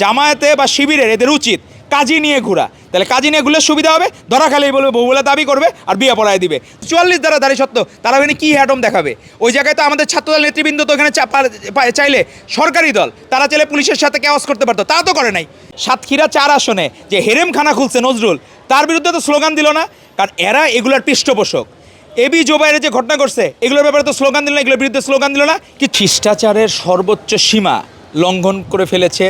জামায়াতে বা শিবিরের এদের উচিত কাজী নিয়ে ঘোরা। তাহলে কাজী নিয়ে ঘুরলে সুবিধা হবে, ধরা খালেই বলবে বউ বলে দাবি করবে আর বিয়ে পড়ায় দিবে। 44 দ্বারা দাঁড়িয়ে সত্য তারা ওখানে কী হ্যাটম দেখাবে? ওই জায়গায় তো আমাদের ছাত্রদল নেতৃবৃন্দ তো ওখানে চাইলে সরকারি দল তারা চাইলে পুলিশের সাথে কেওয়াস করতে পারতো, তা তো করে নাই। সাতক্ষীরা 4 আসনে যে হেরেমখানা খুলছে নজরুল, তার বিরুদ্ধে তো স্লোগান দিল না, কারণ এরা এগুলার পৃষ্ঠপোষক। এবি জোবাইরের যে ঘটনা করছে এগুলোর ব্যাপারে তো স্লোগান দিল না, এগুলোর বিরুদ্ধে স্লোগান দিল না। কি শিষ্টাচারের সর্বোচ্চ সীমা লঙ্ঘন করে ফেলেছে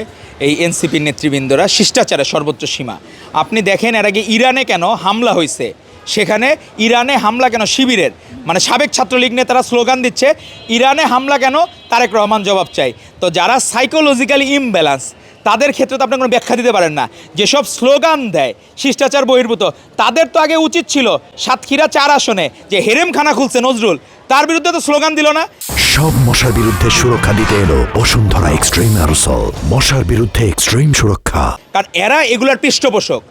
এই এনসিপির নেতৃবৃন্দরা, শিষ্টাচারের সর্বোচ্চ সীমা। আপনি দেখেন এর আগে ইরানে কেন হামলা হয়েছে, সেখানে ইরানে হামলা কেন শিবিরের, মানে সাবেক ছাত্রলীগ নেতারা স্লোগান দিচ্ছে ইরানে হামলা কেন, তারেক রহমান জবাব চাই। তো যারা সাইকোলজিক্যালি ইমব্যালেন্স তাদের ক্ষেত্রে তো আপনি কোনো ব্যাখ্যা দিতে পারেন না। যেসব স্লোগান দেয় শিষ্টাচার বহির্ভূত, তাদের তো আগে উচিত ছিল সাতক্ষীরা 4 আসনে যে হেরেমখানা খুলছে নজরুল, তার বিরুদ্ধে তো স্লোগান দিল না। সব মশার বিরুদ্ধে সুরক্ষা দিতে এলো বসুন্ধরা এক্সট্রিম অ্যারোসল, মশার বিরুদ্ধে এক্সট্রিম সুরক্ষা। কারণ এরা এগুলার পৃষ্ঠপোষক।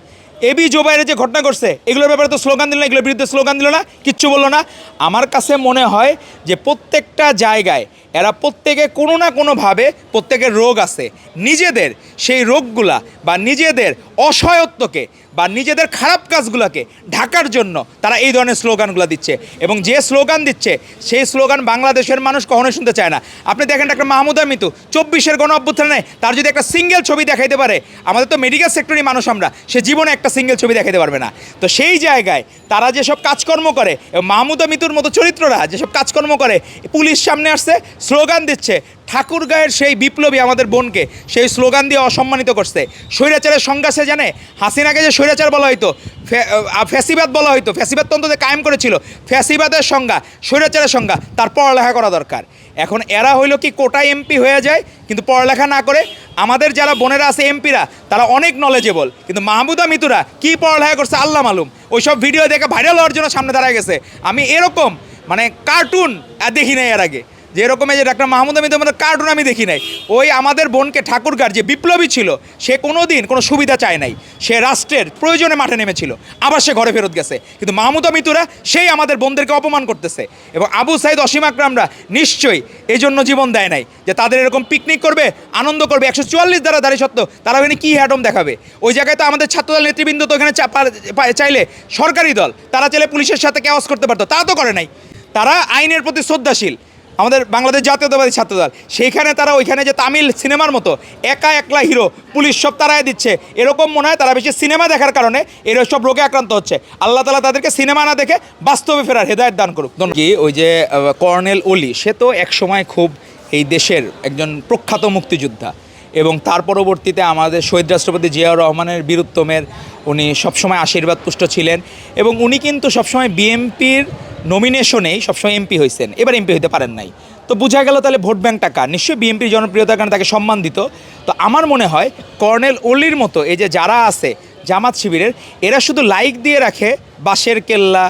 এবি জোবাইরের যে ঘটনা করছে এগুলোর ব্যাপারে তো স্লোগান দিল না, এগুলোর বিরুদ্ধে স্লোগান দিল না, কিচ্ছু বললো না। আমার কাছে মনে হয় যে প্রত্যেকটা জায়গায় এরা প্রত্যেকে কোনো না কোনোভাবে প্রত্যেকের রোগ আছে, নিজেদের সেই রোগগুলা বা নিজেদের অসহায়ত্বকে বা নিজেদের খারাপ কাজগুলোকে ঢাকার জন্য তারা এই ধরনের স্লোগানগুলো দিচ্ছে। এবং যে স্লোগান দিচ্ছে সেই স্লোগান বাংলাদেশের মানুষ কখনোই শুনতে চায় না। আপনি দেখেন ডাক্তার মাহমুদা মিতু 24-এর গণ অভ্যুত্থানে তার যদি একটা সিঙ্গেল ছবি দেখাইতে পারে, আমাদের তো মেডিকেল সেক্টরই মানুষ আমরা, সে জীবনে একটা সিঙ্গেল ছবি দেখাইতে পারবে না। তো সেই জায়গায় তারা যেসব কাজকর্ম করে, মাহমুদা মিতুর মতো চরিত্ররা যেসব কাজকর্ম করে, পুলিশ সামনে আসছে স্লোগান দিচ্ছে, ঠাকুরগাঁয়ের সেই বিপ্লবী আমাদের বোনকে সেই স্লোগান দিয়ে অসম্মানিত করছে। স্বৈরাচারের সংজ্ঞা সে জানে, হাসিনাকে যে স্বৈরাচার বলা হয়তো, ফ্যাসিবাদ বলা হয়তো, ফ্যাসিবাদ তন্ত্র যে কায়েম করেছিল, ফ্যাসিবাদের সংজ্ঞা, স্বৈরাচারের সংজ্ঞা, তার পড়ালেখা করা দরকার। এখন এরা হইল কি কোটা এমপি হয়ে যায় কিন্তু পড়ালেখা না করে। আমাদের যারা বোনেরা আছে এমপিরা তারা অনেক নলেজেবল, কিন্তু মাহমুদা মিতুরা কী পড়ালেখা করছে আল্লাহ মালুম। ওইসব ভিডিও দেখে ভাইরাল হওয়ার জন্য সামনে দাঁড়ায় গেছে। আমি এরকম মানে কার্টুন দেখি নাই এর আগে, যে এরকম এই যে ডাক্তার মাহমুদা মিতুর মতো কার্টুন আমি দেখি নাই। ওই আমাদের বোনকে ঠাকুরগাঁর যে বিপ্লবী ছিল সে কোনো দিন কোনো সুবিধা চায় নাই, সে রাষ্ট্রের প্রয়োজনে মাঠে নেমেছিল, আবার সে ঘরে ফেরত গেছে। কিন্তু মাহমুদা মিতুরা সেই আমাদের বোনদেরকে অপমান করতেছে। এবং আবু সাইদ অসীম আকরামরা নিশ্চয়ই এই জন্য জীবন দেয় নাই যে তাদের এরকম পিকনিক করবে, আনন্দ করবে। 144 দ্বারা দাঁড়িয়ে সত্য তারা ওখানে কী হ্যাটম দেখাবে? ওই জায়গায় তো আমাদের ছাত্রদল নেতৃবৃন্দ তো ওখানে চাইলে সরকারি দল তারা চাইলে পুলিশের সাথে কেওয়াস করতে পারতো, তা তো করে নাই। তারা আইনের প্রতি শ্রদ্ধাশীল, আমাদের বাংলাদেশ জাতীয়তাবাদী ছাত্রদল, সেইখানে তারা ওইখানে যে তামিল সিনেমার মতো একলা হিরো পুলিশ সব তারাই দিচ্ছে, এরকম মনে হয় তারা বেশি সিনেমা দেখার কারণে এর সব রোগে আক্রান্ত হচ্ছে। আল্লাহ তাআলা তাদেরকে সিনেমা না দেখে বাস্তবে ফেরার হেদায়েত দান করুক। কি ওই যে কর্নেল ওলি, সে তো একসময় খুব এই দেশের একজন প্রখ্যাত মুক্তিযোদ্ধা, এবং তার পরবর্তীতে আমাদের শহীদ রাষ্ট্রপতি জিয়াউর রহমানের বীরুত্তমের উনি সবসময় আশীর্বাদ পুষ্ট ছিলেন। এবং উনি কিন্তু সবসময় বিএনপির নমিনেশনেই সবসময় এমপি হয়েছেন, এবার এমপি হতে পারেন নাই। তো বোঝা গেল তাহলে ভোট ব্যাংক টাকা নিশ্চয়ই বিএনপির জনপ্রিয়তার কারণে তাকে সম্মান দিত। তো আমার মনে হয় কর্নেল ওলির মতো এই যে যারা আছে জামাত শিবিরের, এরা শুধু লাইক দিয়ে রাখে বাঁশের কেল্লা,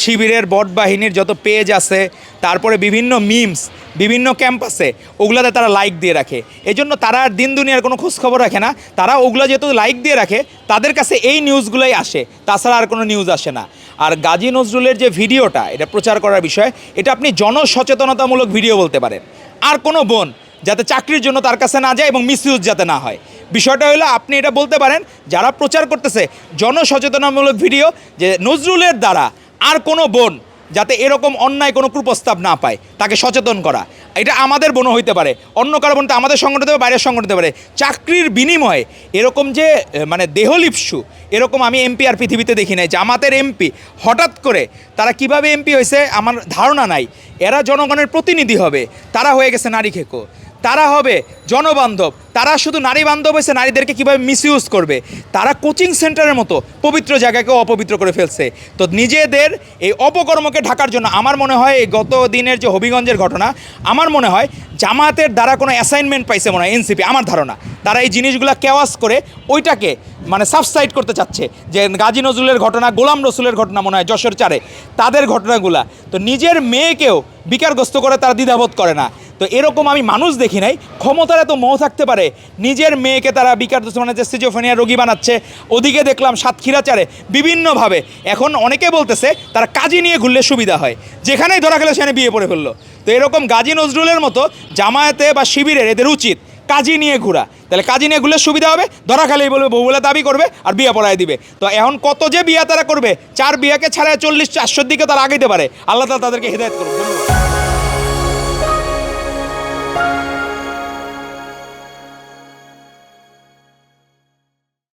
শিবিরের বট বাহিনীর যত পেজ আছে, তারপরে বিভিন্ন মিমস বিভিন্ন ক্যাম্পাসে, ওগুলাতে তারা লাইক দিয়ে রাখে। এই জন্য তারা আর দিন দুনিয়ার কোনো খোঁজখবর রাখে না। তারা ওগুলো যেহেতু লাইক দিয়ে রাখে, তাদের কাছে এই নিউজগুলোই আসে, তাছাড়া আর কোনো নিউজ আসে না। আর গাজী নজরুলের যে ভিডিওটা, এটা প্রচার করার বিষয়, এটা আপনি জনসচেতনতামূলক ভিডিও বলতে পারেন। আর কোনো বোন যাতে চাকরির জন্য তার কাছে না যায় এবং মিসইউজ যাতে না হয়, বিষয়টা হলো আপনি এটা বলতে পারেন যারা প্রচার করতেছে জনসচেতনামূলক ভিডিও, যে নজরুলের দ্বারা আর কোনো বোন যাতে এরকম অন্যায় কোনো কুপ্রস্তাব না পায়, তাকে সচেতন করা। এটা আমাদের বোনও হইতে পারে, অন্য কারো বোন, আমাদের সংগঠন হতে পারে, বাইরের সংগঠন হতে পারে। চাকরির বিনিময়ে এরকম যে মানে দেহলিপসু, এরকম আমি এমপি আর পৃথিবীতে দেখি নাই। জামাতের এমপি হঠাৎ করে তারা কিভাবে এমপি হয়েছে আমার ধারণা নাই। এরা জনগণের প্রতিনিধি হবে, তারা হয়ে গেছে নারী খেকো, তারা হবে জনবান্ধব, তারা শুধু নারী বান্ধব হয়েছে, নারীদেরকে কীভাবে মিসইউজ করবে। তারা কোচিং সেন্টারের মতো পবিত্র জায়গাকেও অপবিত্র করে ফেলছে। তো নিজেদের এই অপকর্মকে ঢাকার জন্য আমার মনে হয় এই গত দিনের যে হবিগঞ্জের ঘটনা, আমার মনে হয় জামাতের দ্বারা কোনো অ্যাসাইনমেন্ট পাইছে মনে হয় এনসিপি, আমার ধারণা। তারা এই জিনিসগুলো কেওয়াস করে ওইটাকে মানে সাবসাইড করতে চাচ্ছে, যে গাজী নজরুলের ঘটনা, গোলাম রসুলের ঘটনা, মনে হয় যশোর 4-এ তাদের ঘটনাগুলা। তো নিজের মেয়েকেও বিকারগ্রস্ত করে তারা দ্বিধাবোধ করে না। তো এরকম আমি মানুষ দেখি নাই, ক্ষমতার এত মোহ থাকতে পারে নিজের মেয়েকে তারা বিকারগ্রস্ত মানে যে সিজোফ্রেনিয়া রোগী বানাচ্ছে। ওদিকে দেখলাম সাতক্ষীরা 4-এ বিভিন্নভাবে এখন অনেকে বলতেছে তারা কাজী নিয়ে ঘুরলে সুবিধা হয়, যেখানেই ধরা গেলে সেখানে বিয়ে পড়ে ফেললো। তো এরকম গাজী নজরুলের মতো জামায়াতে বা শিবিরের এদের উচিত কাজী নিয়ে ঘোরা, তাহলে কাজী নিয়ে ঘুরলে সুবিধা হবে, ধরা খালেই বলবে বউ বলে দাবি করবে আর বিয়ে পড়ায় দিবে। তো এখন কত যে বিয়া তারা করবে, 4 বিয়াকে ছাড়া 40-400 দিকে তারা আগাইতে পারে। আল্লাহ তাআলা তাদেরকে হেদায়েত করুন। ধন্যবাদ।